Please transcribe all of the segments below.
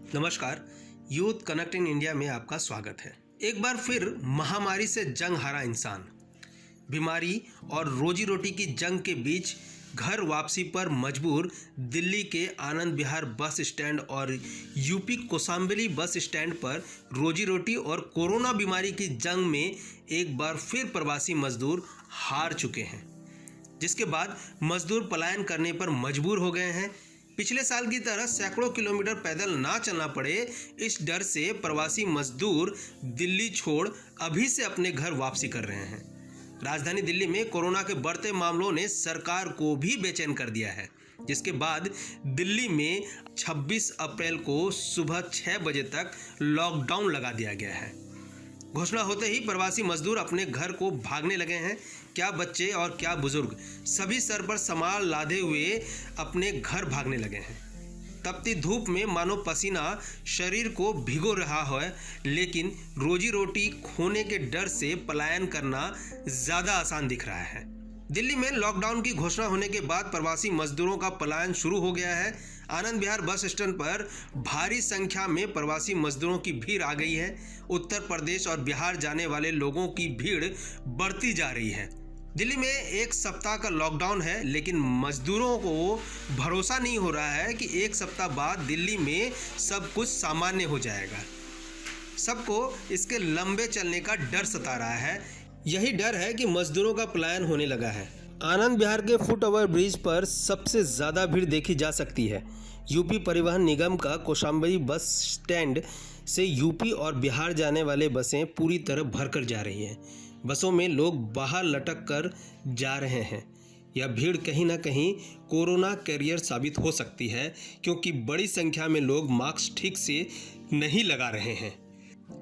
नमस्कार, youth connecting India में आपका स्वागत है। एक बार फिर महामारी से जंग हारा इंसान, बीमारी और रोजी रोटी की जंग के बीच घर वापसी पर मजबूर दिल्ली के आनंद विहार बस स्टैंड और यूपी कौशाम्बी बस स्टैंड पर रोजी रोटी और कोरोना बीमारी की जंग में एक बार फिर प्रवासी मजदूर हार चुके हैं, जिसके बाद मजदूर पलायन करने पर मजबूर हो गए हैं। पिछले साल की तरह सैकड़ों किलोमीटर पैदल ना चलना पड़े, इस डर से प्रवासी मजदूर दिल्ली छोड़ अभी से अपने घर वापसी कर रहे हैं। राजधानी दिल्ली में कोरोना के बढ़ते मामलों ने सरकार को भी बेचैन कर दिया है, जिसके बाद दिल्ली में 26 अप्रैल को सुबह 6 बजे तक लॉकडाउन लगा दिया गया है। घोषणा होते ही प्रवासी मजदूर अपने घर को भागने लगे हैं। क्या बच्चे और क्या बुजुर्ग, सभी सर पर सामान लादे हुए अपने घर भागने लगे हैं। तपती धूप में मानो पसीना शरीर को भिगो रहा है, लेकिन रोजी रोटी खोने के डर से पलायन करना ज़्यादा आसान दिख रहा है। दिल्ली में लॉकडाउन की घोषणा होने के बाद प्रवासी मजदूरों का पलायन शुरू हो गया है। आनंद विहार बस स्टैंड पर भारी संख्या में प्रवासी मजदूरों की भीड़ आ गई है। उत्तर प्रदेश और बिहार जाने वाले लोगों की भीड़ बढ़ती जा रही है। दिल्ली में एक सप्ताह का लॉकडाउन है, लेकिन मजदूरों को भरोसा नहीं हो रहा है कि एक सप्ताह बाद दिल्ली में सब कुछ सामान्य हो जाएगा। सबको इसके लंबे चलने का डर सता रहा है। यही डर है कि मजदूरों का पलायन होने लगा है। आनंद विहार के फुट ओवर ब्रिज पर सबसे ज़्यादा भीड़ देखी जा सकती है। यूपी परिवहन निगम का कौशाम्बी बस स्टैंड से यूपी और बिहार जाने वाले बसें पूरी तरह भरकर जा रही हैं। बसों में लोग बाहर लटक कर जा रहे हैं। यह भीड़ कहीं ना कहीं कोरोना कैरियर साबित हो सकती है, क्योंकि बड़ी संख्या में लोग मास्क ठीक से नहीं लगा रहे हैं।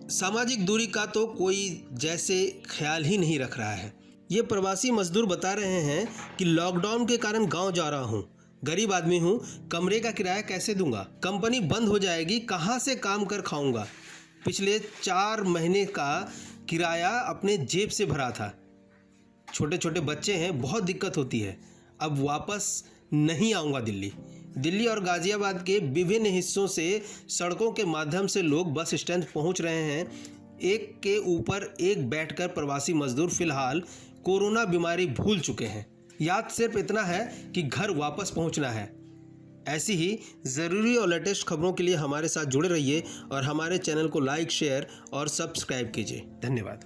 सामाजिक दूरी का तो कोई जैसे ख्याल ही नहीं रख रहा है। ये प्रवासी मजदूर बता रहे हैं कि लॉकडाउन के कारण गांव जा रहा हूँ, गरीब आदमी हूँ, कमरे का किराया कैसे दूंगा, कंपनी बंद हो जाएगी, कहाँ से काम कर खाऊंगा। पिछले 4 महीने का किराया अपने जेब से भरा था। छोटे छोटे बच्चे हैं, बहुत दिक्कत होती है। अब वापस नहीं आऊँगा दिल्ली और गाज़ियाबाद के विभिन्न हिस्सों से सड़कों के माध्यम से लोग बस स्टैंड पहुंच रहे हैं। एक के ऊपर एक बैठकर प्रवासी मजदूर फिलहाल कोरोना बीमारी भूल चुके हैं। याद सिर्फ इतना है कि घर वापस पहुंचना है। ऐसी ही ज़रूरी और लेटेस्ट खबरों के लिए हमारे साथ जुड़े रहिए और हमारे चैनल को लाइक, शेयर और सब्सक्राइब कीजिए। धन्यवाद।